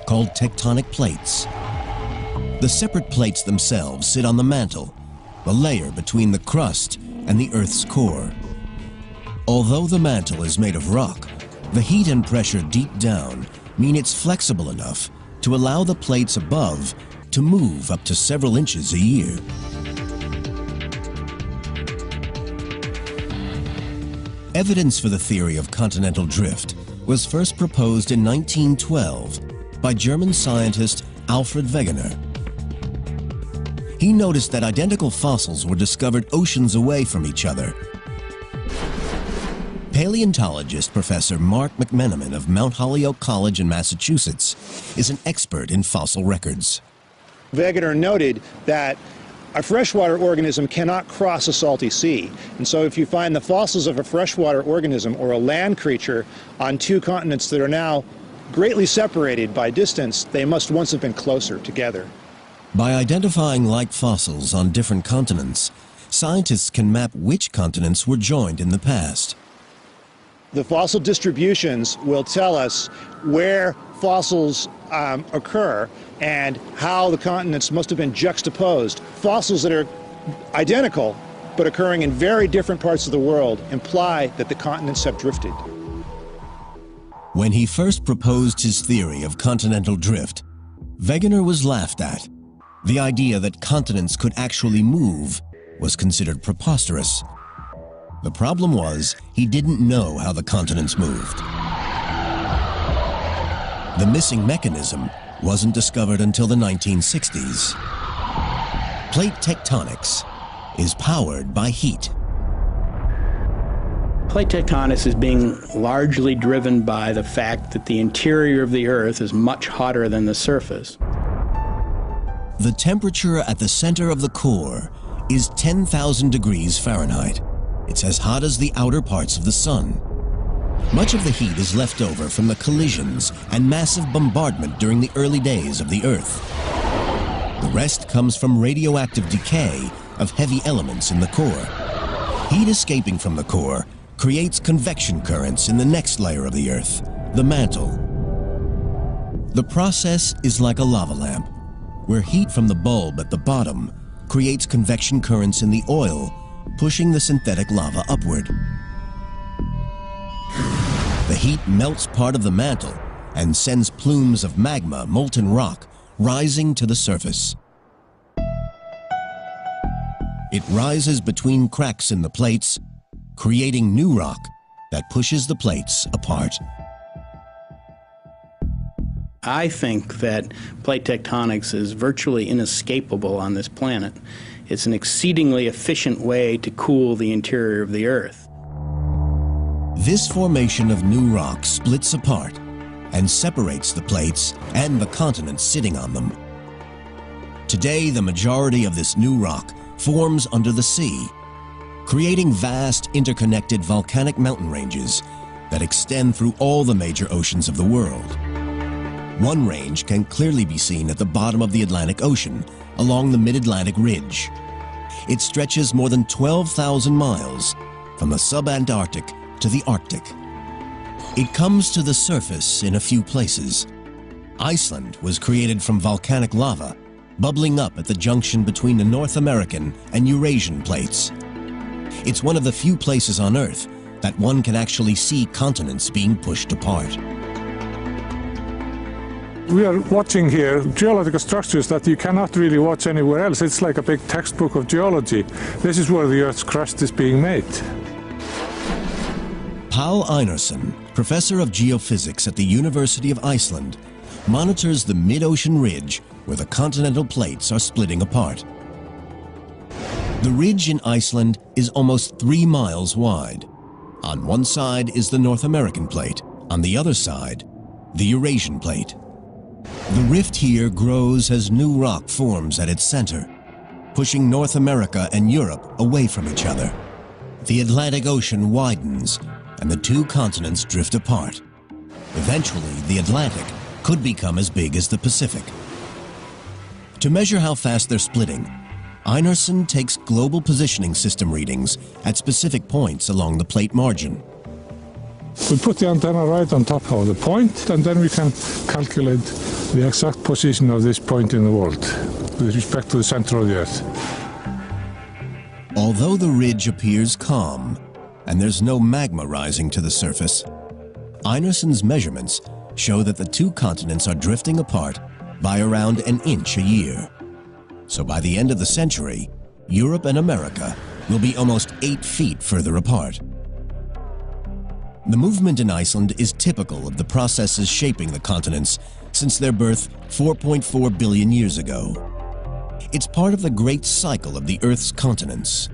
called tectonic plates. The separate plates themselves sit on the mantle, the layer between the crust and the Earth's core. Although the mantle is made of rock, the heat and pressure deep down mean it's flexible enough to allow the plates above to move up to several inches a year. Evidence for the theory of continental drift was first proposed in 1912 by German scientist Alfred Wegener. He noticed that identical fossils were discovered oceans away from each other. Paleontologist Professor Mark McMenamin of Mount Holyoke College in Massachusetts is an expert in fossil records. Wegener noted that a freshwater organism cannot cross a salty sea. And so if you find the fossils of a freshwater organism or a land creature on two continents that are now greatly separated by distance, they must once have been closer together. By identifying like fossils on different continents, scientists can map which continents were joined in the past. The fossil distributions will tell us where fossils occur and how the continents must have been juxtaposed. Fossils that are identical but occurring in very different parts of the world imply that the continents have drifted. When he first proposed his theory of continental drift, Wegener was laughed at. The idea that continents could actually move was considered preposterous. The problem was, he didn't know how the continents moved. The missing mechanism wasn't discovered until the 1960s. Plate tectonics is powered by heat. Plate tectonics is being largely driven by the fact that the interior of the Earth is much hotter than the surface. The temperature at the center of the core is 10,000 degrees Fahrenheit. It's as hot as the outer parts of the sun. Much of the heat is left over from the collisions and massive bombardment during the early days of the Earth. The rest comes from radioactive decay of heavy elements in the core. Heat escaping from the core creates convection currents in the next layer of the Earth, the mantle. The process is like a lava lamp, where heat from the bulb at the bottom creates convection currents in the oil, pushing the synthetic lava upward. The heat melts part of the mantle and sends plumes of magma, molten rock, rising to the surface. It rises between cracks in the plates, creating new rock that pushes the plates apart. I think that plate tectonics is virtually inescapable on this planet. It's an exceedingly efficient way to cool the interior of the Earth. This formation of new rock splits apart and separates the plates and the continents sitting on them. Today, the majority of this new rock forms under the sea, creating vast interconnected volcanic mountain ranges that extend through all the major oceans of the world. One range can clearly be seen at the bottom of the Atlantic Ocean, along the Mid-Atlantic Ridge. It stretches more than 12,000 miles from the sub-Antarctic to the Arctic. It comes to the surface in a few places. Iceland was created from volcanic lava, bubbling up at the junction between the North American and Eurasian plates. It's one of the few places on Earth that one can actually see continents being pushed apart. We are watching here geological structures that you cannot really watch anywhere else. It's like a big textbook of geology. This is where the Earth's crust is being made. Páll Einarsson, professor of geophysics at the University of Iceland, monitors the mid-ocean ridge where the continental plates are splitting apart. The ridge in Iceland is almost 3 miles wide. On one side is the North American plate, on the other side, the Eurasian plate. The rift here grows as new rock forms at its center, pushing North America and Europe away from each other. The Atlantic Ocean widens, and the two continents drift apart. Eventually, the Atlantic could become as big as the Pacific. To measure how fast they're splitting, Einarsson takes global positioning system readings at specific points along the plate margin. We put the antenna right on top of the point, and then we can calculate the exact position of this point in the world with respect to the center of the Earth. Although the ridge appears calm and there's no magma rising to the surface, Einarsson's measurements show that the two continents are drifting apart by around an inch a year. So by the end of the century, Europe and America will be almost 8 feet further apart. The movement in Iceland is typical of the processes shaping the continents since their birth 4.4 billion years ago. It's part of the great cycle of the Earth's continents.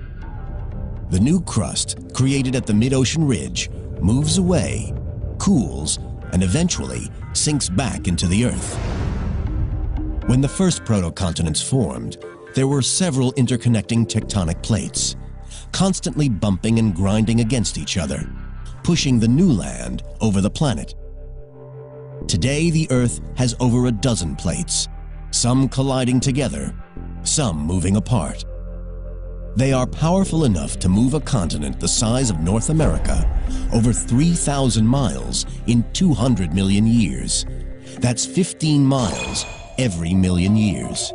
The new crust, created at the mid-ocean ridge, moves away, cools, and eventually sinks back into the Earth. When the first proto-continents formed, there were several interconnecting tectonic plates, constantly bumping and grinding against each other, pushing the new land over the planet. Today, the Earth has over a dozen plates, some colliding together, some moving apart. They are powerful enough to move a continent the size of North America over 3,000 miles in 200 million years. That's 15 miles every million years.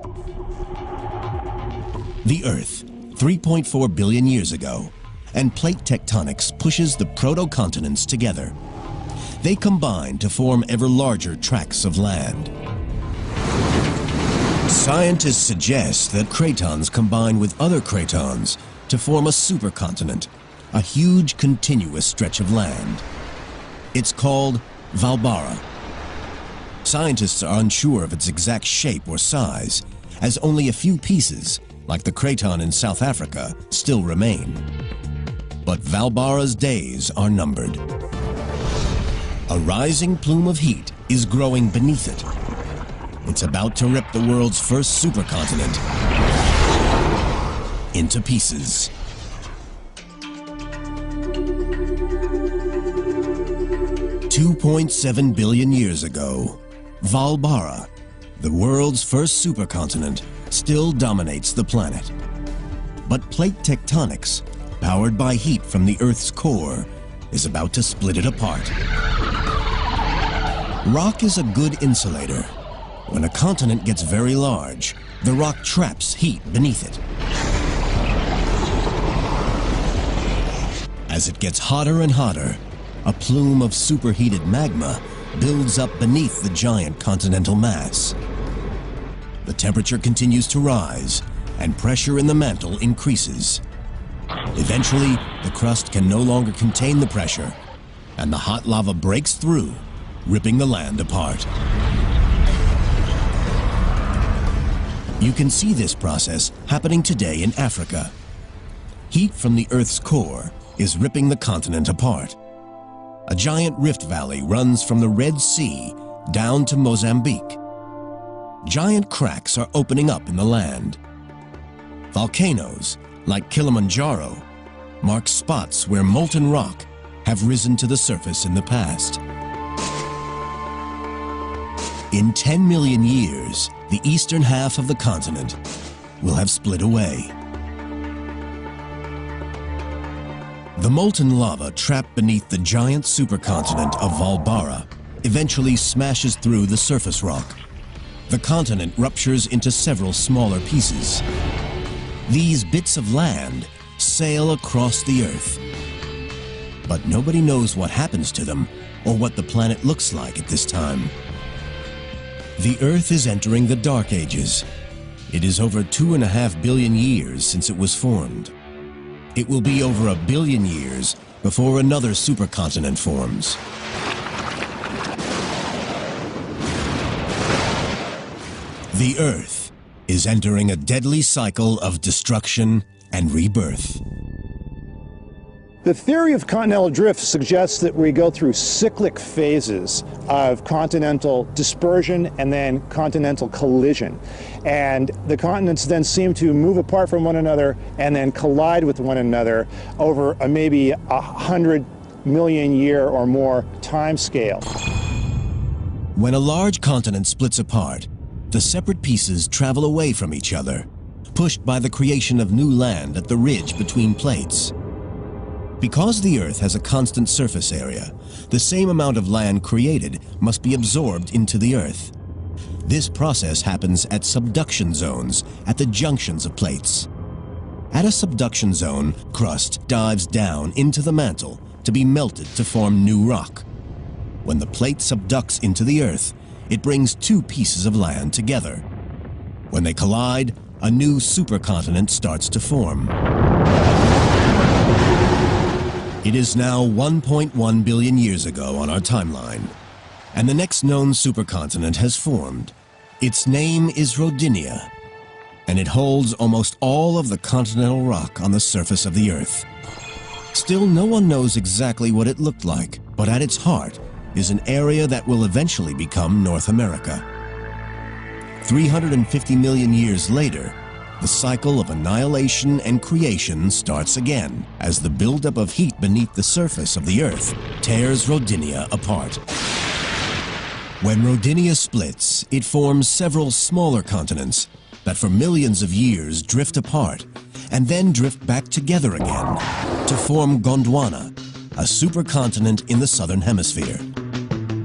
The Earth, 3.4 billion years ago, and plate tectonics pushes the proto-continents together. They combine to form ever larger tracts of land. Scientists suggest that cratons combine with other cratons to form a supercontinent, a huge continuous stretch of land. It's called Hvalbára. Scientists are unsure of its exact shape or size, as only a few pieces, like the craton in South Africa, still remain. But Hvalbára's days are numbered. A rising plume of heat is growing beneath it. It's about to rip the world's first supercontinent into pieces. $2.7 billion years ago, Hvalbára, the world's first supercontinent, still dominates the planet. But plate tectonics, powered by heat from the Earth's core, is about to split it apart. Rock is a good insulator. When a continent gets very large, the rock traps heat beneath it. As it gets hotter and hotter, a plume of superheated magma builds up beneath the giant continental mass. The temperature continues to rise, and pressure in the mantle increases. Eventually, the crust can no longer contain the pressure, and the hot lava breaks through, ripping the land apart. You can see this process happening today in Africa. Heat from the Earth's core is ripping the continent apart. A giant rift valley runs from the Red Sea down to Mozambique. Giant cracks are opening up in the land. Volcanoes, like Kilimanjaro, mark spots where molten rock have risen to the surface in the past. In 10 million years, the eastern half of the continent will have split away. The molten lava trapped beneath the giant supercontinent of Hvalbára eventually smashes through the surface rock. The continent ruptures into several smaller pieces. These bits of land sail across the Earth. But nobody knows what happens to them or what the planet looks like at this time. The Earth is entering the Dark Ages. It is over 2.5 billion years since it was formed. It will be over 1 billion years before another supercontinent forms. The Earth is entering a deadly cycle of destruction and rebirth. The theory of continental drift suggests that we go through cyclic phases of continental dispersion and then continental collision. And the continents then seem to move apart from one another and then collide with one another over a maybe 100 million year or more time scale. When a large continent splits apart, the separate pieces travel away from each other, pushed by the creation of new land at the ridge between plates. Because the Earth has a constant surface area, the same amount of land created must be absorbed into the Earth. This process happens at subduction zones at the junctions of plates. At a subduction zone, crust dives down into the mantle to be melted to form new rock. When the plate subducts into the Earth, it brings two pieces of land together. When they collide, a new supercontinent starts to form. It is now 1.1 billion years ago on our timeline, and the next known supercontinent has formed. Its name is Rodinia, and it holds almost all of the continental rock on the surface of the Earth. Still, no one knows exactly what it looked like, but at its heart is an area that will eventually become North America. 350 million years later, the cycle of annihilation and creation starts again as the buildup of heat beneath the surface of the Earth tears Rodinia apart. When Rodinia splits, it forms several smaller continents that for millions of years drift apart and then drift back together again to form Gondwana, a supercontinent in the southern hemisphere.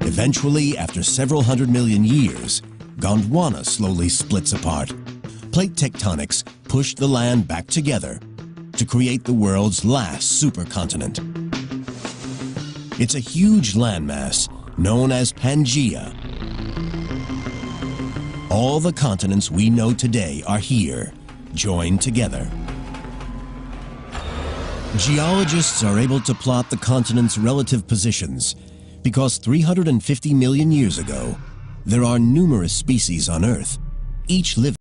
Eventually, after several 100 million years, Gondwana slowly splits apart. Plate tectonics pushed the land back together to create the world's last supercontinent. It's a huge landmass known as Pangaea. All the continents we know today are here, joined together. Geologists are able to plot the continents' relative positions because 350 million years ago, there are numerous species on Earth, each living